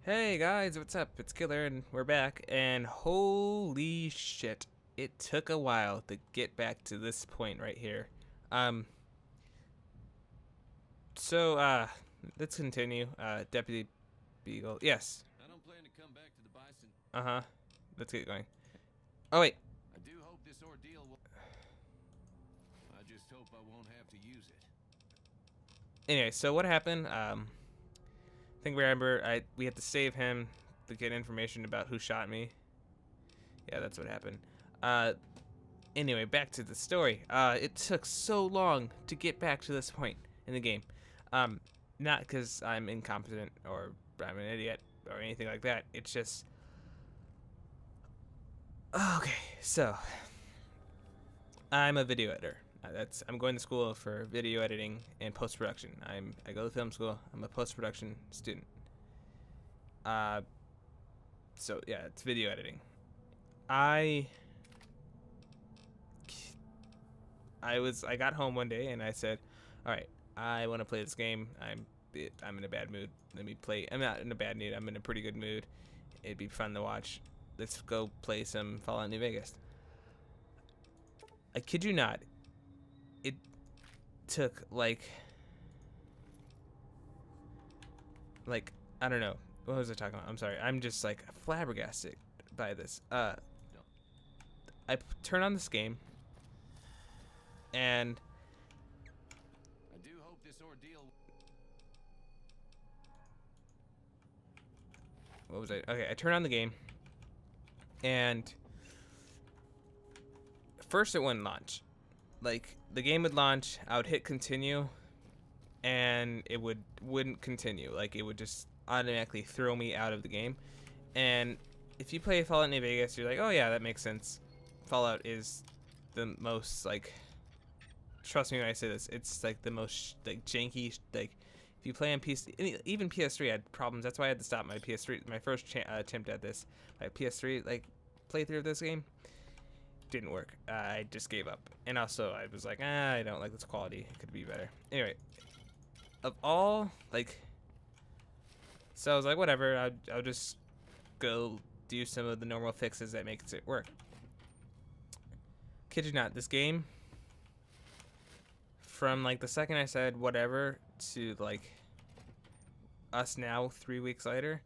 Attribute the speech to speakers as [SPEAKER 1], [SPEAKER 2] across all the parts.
[SPEAKER 1] Hey guys, what's up? It's Killer and we're back, and holy shit, it took a while to get back to this point right here. Um so let's continue. Deputy Beagle. Yes.
[SPEAKER 2] I don't plan to come back to the Bison.
[SPEAKER 1] Uh-huh. Let's get going. Oh wait.
[SPEAKER 2] I do hope this ordeal will. I just hope I won't have to use it.
[SPEAKER 1] Anyway, so what happened? I think we remember we had to save him to get information about who shot me. Yeah, that's what happened. Anyway, back to the story. It took so long to get back to this point in the game. Not because I'm incompetent or I'm an idiot or anything like that. It's just okay. So I'm a video editor. I'm going to school for video editing and post production. I go to film school. I'm a post production student. So yeah, it's video editing. I got home one day and I said, all right, I want to play this game. I'm in a bad mood. Let me play. I'm not in a bad mood. I'm in a pretty good mood. It'd be fun to watch. Let's go play some Fallout New Vegas. I kid you not. It took like I don't know. What was I talking about? I'm sorry. I'm just like flabbergasted by this. I turn on this game and
[SPEAKER 2] I do hope this ordeal.
[SPEAKER 1] what was I? Okay, I turn on the game and first it wouldn't launch. Like the game would launch, I would hit continue and it wouldn't continue. Like it would just automatically throw me out of the game. And if you play Fallout New Vegas, you're like, oh yeah, that makes sense. Fallout is the most like, trust me when I say this, it's like the most like janky. Like if you play on PC, even PS3 had problems. That's why I had to stop my PS3. My first attempt at this, my PS3 like playthrough of this game didn't work. I just gave up. And also I was like, I don't like this quality. It could be better. Anyway, of all like, so I was like, whatever. I'll just go do some of the normal fixes that makes it work. Kid you not, this game, from like the second I said whatever to like us now 3 weeks later,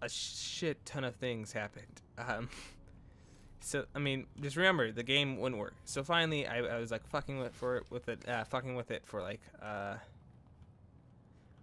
[SPEAKER 1] a shit ton of things happened. So I mean, just remember the game wouldn't work. So finally, I was like fucking with it for like I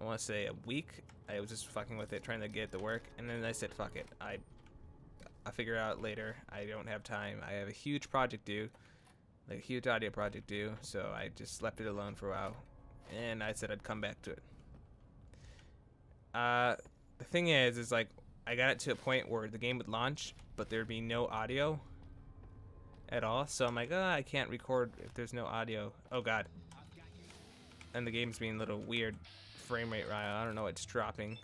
[SPEAKER 1] want to say a week. I was just fucking with it, trying to get it to work, and then I said fuck it. I'll figure out later. I don't have time. I have a huge project due, like a huge audio project due. So I just left it alone for a while, and I said I'd come back to it. The thing is like I got it to a point where the game would launch, but there'd be no audio at all. So I'm like, oh, I can't record if there's no audio. Oh god. And the game's being a little weird frame rate right. I don't know, it's dropping.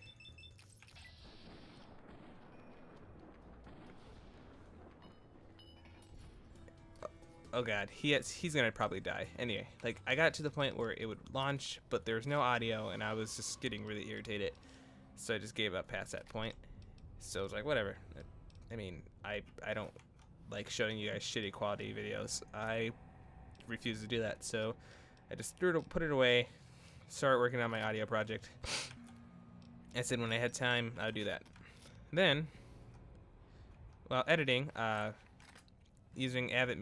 [SPEAKER 1] Oh god, he's gonna probably die. Anyway, like I got to the point where it would launch, but there was no audio, and I was just getting really irritated. So I just gave up past that point. So I was like, whatever. I mean, I don't like showing you guys shitty quality videos. I refuse to do that. So I just put it away, started working on my audio project. I said when I had time, I would do that. Then, while editing, using Avid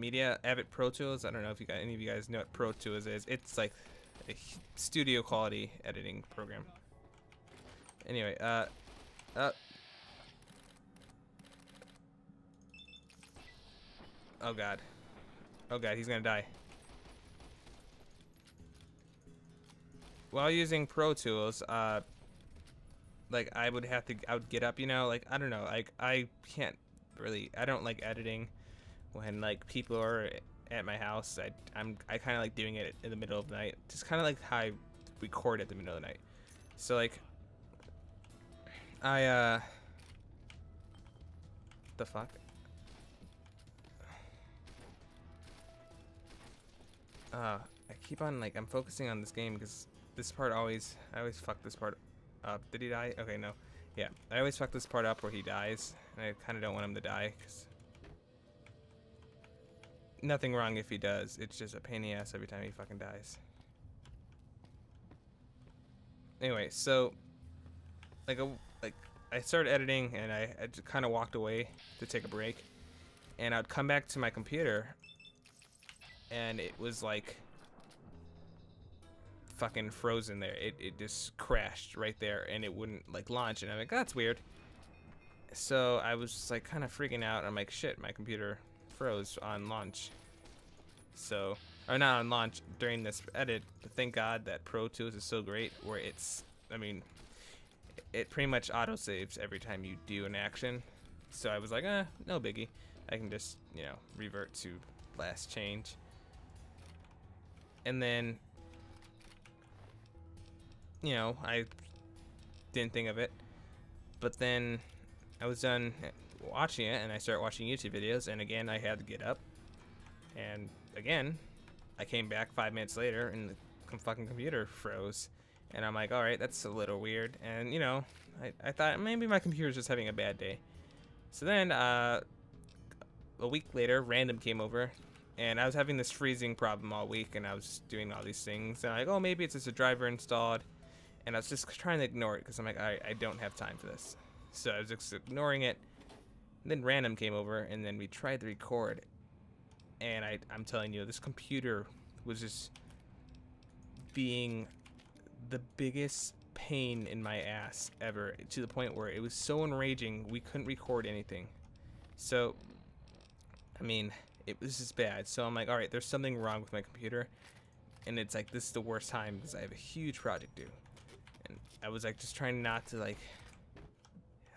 [SPEAKER 1] Pro Tools. I don't know if any of you guys know what Pro Tools is. It's like a studio quality editing program. Anyway, oh god. Oh god, he's gonna die. While using Pro Tools, like I would get up, you know, like I don't know, like I don't like editing when like people are at my house. I kind of like doing it in the middle of the night, just kind of like how I record at the middle of the night. So like the fuck? I keep on like I'm focusing on this game because this part I always fuck this part Did he die? Okay, no. Yeah, I always fuck this part up where he dies, and I kind of don't want him to die, because nothing wrong if he does. It's just a pain in the ass every time he fucking dies. Anyway, so like I started editing, and I kind of walked away to take a break, and I'd come back to my computer, and it was like fucking frozen there. It just crashed right there, and it wouldn't like launch, and I'm like, that's weird. So I was just, like, kind of freaking out. I'm like, shit, my computer froze on launch. So, or not on launch, during this edit. But thank God that Pro Tools is so great, where it's, I mean, it pretty much auto saves every time you do an action. So I was like, no biggie. I can just, you know, revert to last change. And then, you know, I didn't think of it, but then I was done watching it, and I started watching YouTube videos, and again I had to get up, and again I came back 5 minutes later, and the fucking computer froze, and I'm like, all right, that's a little weird. And you know, I thought maybe my computer's just having a bad day. So then a week later, Random came over, and I was having this freezing problem all week, and I was doing all these things, and I'm like, oh, maybe it's just a driver installed. And I was just trying to ignore it, because I'm like, I don't have time for this. So I was just ignoring it. And then Random came over, and then we tried to record. And I'm telling you, this computer was just being the biggest pain in my ass ever, to the point where it was so enraging we couldn't record anything. So, I mean, it was just bad. So I'm like, all right, there's something wrong with my computer. And it's like, this is the worst time, because I have a huge project due. And I was like just trying not to like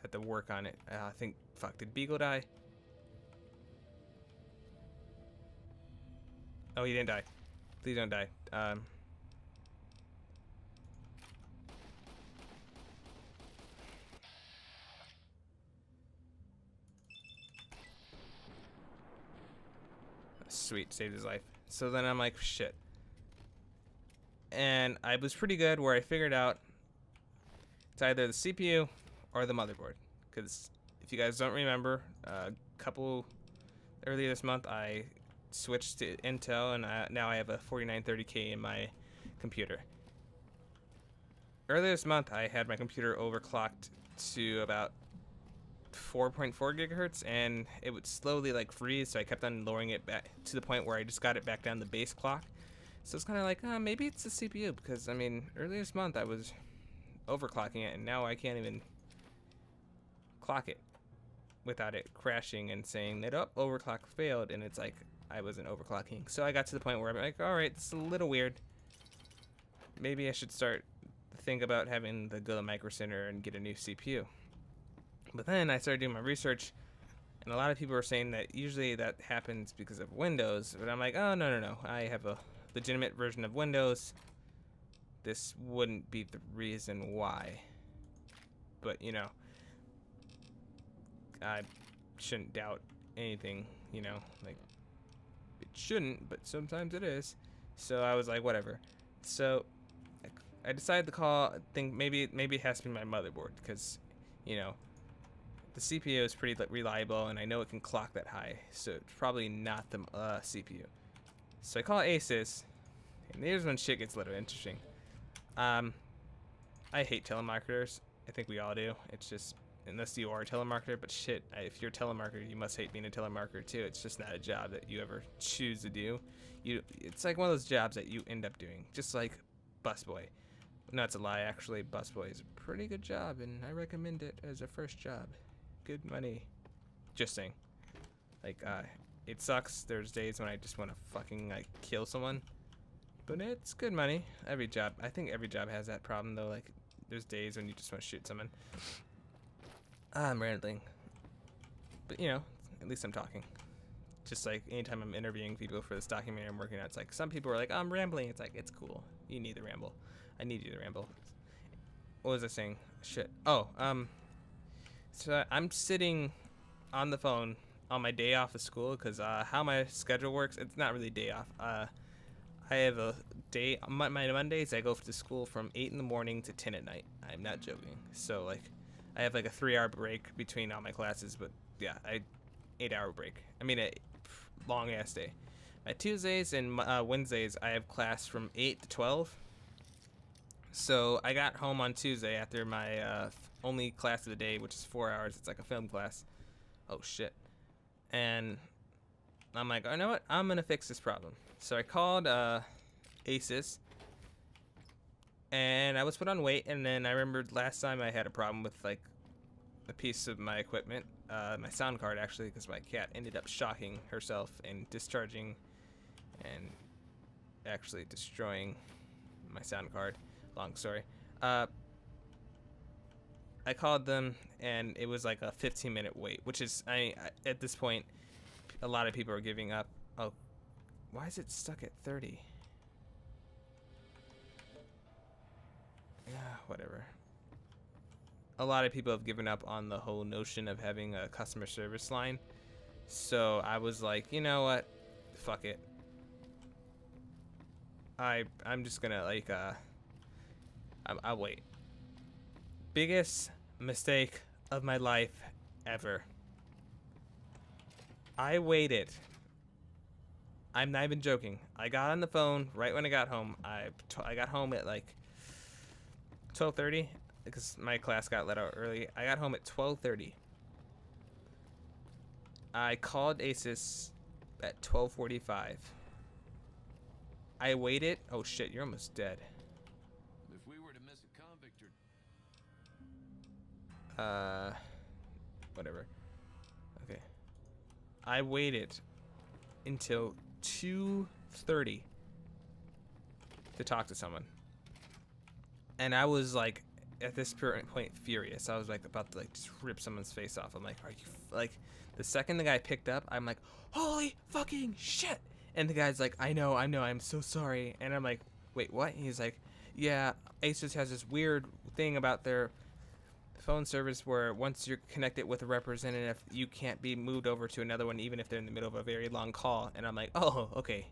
[SPEAKER 1] have to work on it. I think, fuck, did Beagle die? Oh, he didn't die. Please don't die. Sweet, saved his life. So then I'm like, shit. And I was pretty good where I figured out it's either the CPU or the motherboard. Because if you guys don't remember, earlier this month I switched to Intel, and now I have a 4930K in my computer. Earlier this month I had my computer overclocked to about 4.4 gigahertz, and it would slowly like freeze, so I kept on lowering it back to the point where I just got it back down to base clock. So it's kind of like, maybe it's the CPU, because I mean, earlier this month I was overclocking it, and now I can't even clock it without it crashing and saying that, oh, overclock failed, and it's like I wasn't overclocking. So I got to the point where I'm like, all right, it's a little weird. Maybe I should start to think about having to go to Micro Center and get a new CPU. But then I started doing my research, and a lot of people are saying that usually that happens because of Windows. But I'm like, oh, no. I have a legitimate version of Windows. This wouldn't be the reason why. But, you know, I shouldn't doubt anything, you know. Like, it shouldn't, but sometimes it is. So I was like, whatever. So I decided to think maybe it has to be my motherboard, because, you know, the CPU is pretty reliable, and I know it can clock that high, so it's probably not the CPU. So I call Asus, and here's when shit gets a little interesting. I hate telemarketers. I think we all do. It's just, unless you are a telemarketer, but shit, if you're a telemarketer, you must hate being a telemarketer too. It's just not a job that you ever choose to do. It's like one of those jobs that you end up doing, just like busboy. No, it's a lie. Actually, busboy is a pretty good job, and I recommend it as a first job. Good money. Just saying. Like, it sucks. There's days when I just want to fucking like kill someone, but it's good money. I think every job has that problem though. Like, there's days when you just want to shoot someone. I'm rambling, but you know, at least I'm talking. Just like anytime I'm interviewing people for this documentary I'm working on, it's like some people are like, I'm rambling. It's like, it's cool. You need to ramble. I need you to ramble. What was I saying? Shit. Oh, so I'm sitting on the phone on my day off of school, because how my schedule works, it's not really day off. I have a day. My Mondays, I go to school from 8 in the morning to 10 at night. I'm not joking. So like, I have like a 3-hour break between all my classes. But yeah, 8-hour break. I mean, a long ass day. My Tuesdays and Wednesdays, I have class from 8 to 12. So I got home on Tuesday after my only class of the day, which is 4 hours. It's like a film class. Oh shit. And I'm like, oh, you know what? I'm gonna fix this problem. So I called Asus, and I was put on wait. And then I remembered last time I had a problem with like a piece of my equipment, my sound card actually, because my cat ended up shocking herself and discharging and actually destroying my sound card. Long story. I called them, and it was like a 15-minute wait, which is, at this point, a lot of people are giving up. Oh, why is it stuck at 30? Yeah, whatever. A lot of people have given up on the whole notion of having a customer service line. So I was like, you know what? Fuck it. I'm just gonna like I'll wait. Biggest mistake of my life ever. I waited. I'm not even joking. I got on the phone right when I got home. I got home at like 12:30 because my class got let out early. I got home at 12:30. I called Asus at 12:45. I waited. Oh shit, you're almost dead.
[SPEAKER 2] If we were to miss a convict or...
[SPEAKER 1] Whatever. Okay. I waited until 2:30 to talk to someone. And I was like, at this point, furious. I was like about to like just rip someone's face off. I'm like, are you like, the second the guy picked up, I'm like, holy fucking shit. And the guy's like, I know, I'm so sorry. And I'm like, wait, what? And he's like, yeah, Asus has this weird thing about their phone service where once you're connected with a representative, you can't be moved over to another one, even if they're in the middle of a very long call. And I'm like, oh, okay.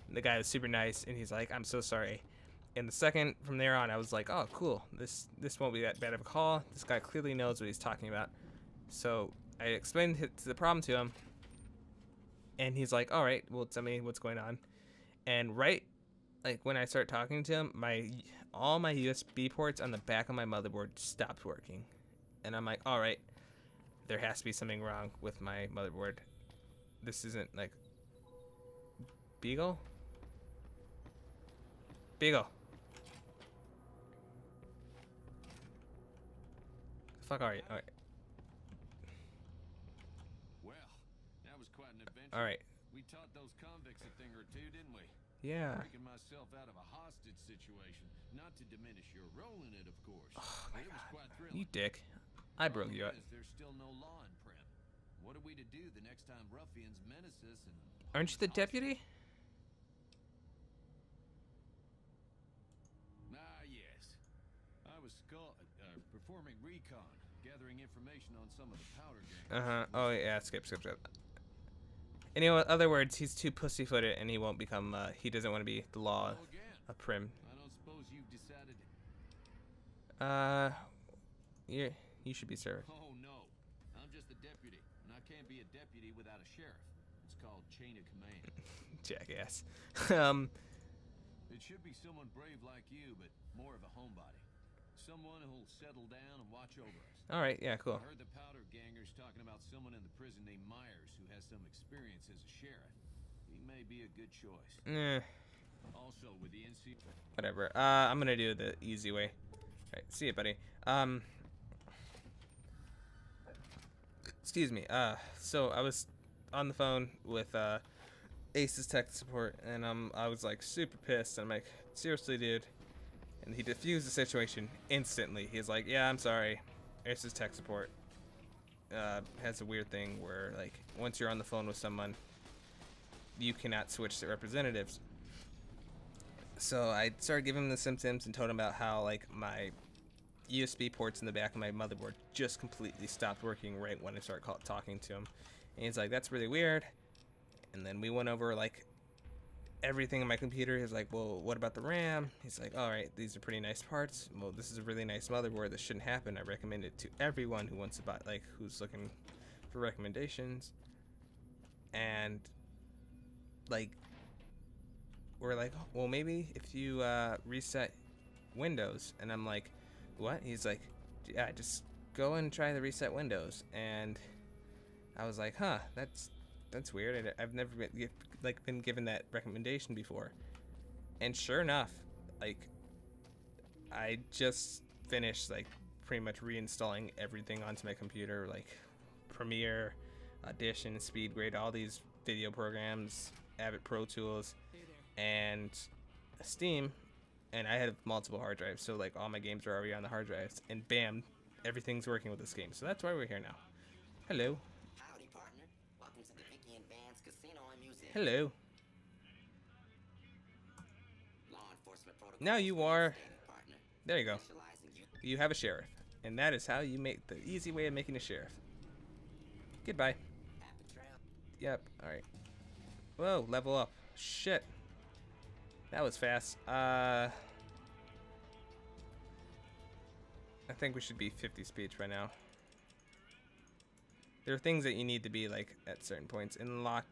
[SPEAKER 1] And the guy was super nice, and he's like, I'm so sorry. And the second from there on, I was like, oh, cool. This won't be that bad of a call. This guy clearly knows what he's talking about. So I explained the problem to him, and he's like, all right, well, tell me what's going on. And right, like when I start talking to him, all my USB ports on the back of my motherboard stopped working. And I'm like, all right, there has to be something wrong with my motherboard. This isn't like Beagle. The fuck are you? All right.
[SPEAKER 2] Well, that was quite an adventure.
[SPEAKER 1] All right.
[SPEAKER 2] We taught those convicts a thing or two, didn't we?
[SPEAKER 1] Yeah.
[SPEAKER 2] Breaking myself out of a hostage situation. Not to diminish your role in it, of course.
[SPEAKER 1] Oh my
[SPEAKER 2] but it was
[SPEAKER 1] God.
[SPEAKER 2] quite thrilling.
[SPEAKER 1] You dick. I broke you up.
[SPEAKER 2] There's still no law in Prim. What are we to do the next time ruffians menace us and...
[SPEAKER 1] Aren't you the deputy?
[SPEAKER 2] Yes. I was performing recon, gathering information on some of the powder gangs.
[SPEAKER 1] Oh yeah. Skip. In other words, he's too pussyfooted, and he won't become. He doesn't want to be the law of Prim.
[SPEAKER 2] I don't suppose you've decided.
[SPEAKER 1] You should be served.
[SPEAKER 2] Oh no, I'm just a deputy, and I can't be a deputy without a sheriff. It's called chain of command.
[SPEAKER 1] Jackass.
[SPEAKER 2] It should be someone brave like you, but more of a homebody. Someone who'll settle down and watch over us.
[SPEAKER 1] All right. Yeah. Cool.
[SPEAKER 2] I heard the powder gangers talking about someone in the prison named Myers who has some experience as a sheriff. He may be a good choice. Also, with the NC...
[SPEAKER 1] Whatever. I'm gonna do the easy way. All right. See you, buddy. Excuse me. So I was on the phone with Ace's tech support, and I was like super pissed. I'm like, seriously, dude. And he diffused the situation instantly. He's like, yeah, I'm sorry. Ace's tech support has a weird thing where, like, once you're on the phone with someone, you cannot switch to representatives. So I started giving him the symptoms and told him about how, like, my USB ports in the back of my motherboard just completely stopped working right when I started talking to him. And he's like, that's really weird. And then we went over, like, everything in my computer. He's like, well, what about the RAM? He's like, all right, these are pretty nice parts. Well, this is a really nice motherboard. This shouldn't happen. I recommend it to everyone who wants to buy, like, who's looking for recommendations. And like, we're like, well, maybe if you reset Windows. And I'm like, what? He's like, yeah, just go and try the reset Windows. And I was like, huh, that's weird. I've never been given that recommendation before. And sure enough, like, I just finished like pretty much reinstalling everything onto my computer, like Premiere, Audition, SpeedGrade, all these video programs, Avid Pro Tools, and Steam. And I had multiple hard drives, so like all my games are already on the hard drives. And bam, everything's working with this game. So that's why we're here now. Hello.
[SPEAKER 3] Howdy, partner. Welcome to the Vicky and Vance Casino and Museum.
[SPEAKER 1] Hello.
[SPEAKER 3] Law enforcement protocol.
[SPEAKER 1] Now you are.
[SPEAKER 3] Partner.
[SPEAKER 1] There you go.
[SPEAKER 3] Specializing you.
[SPEAKER 1] You have a sheriff, and that is how you make the easy way of making a sheriff. Goodbye.
[SPEAKER 3] Happy trail.
[SPEAKER 1] Yep. All right. Whoa, level up. Shit. That was fast. I think we should be 50 speech by now. There are things that you need to be like at certain points. Unlock.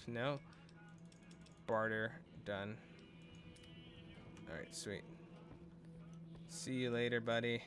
[SPEAKER 1] No. Barter. Done. Alright, sweet. See you later, buddy.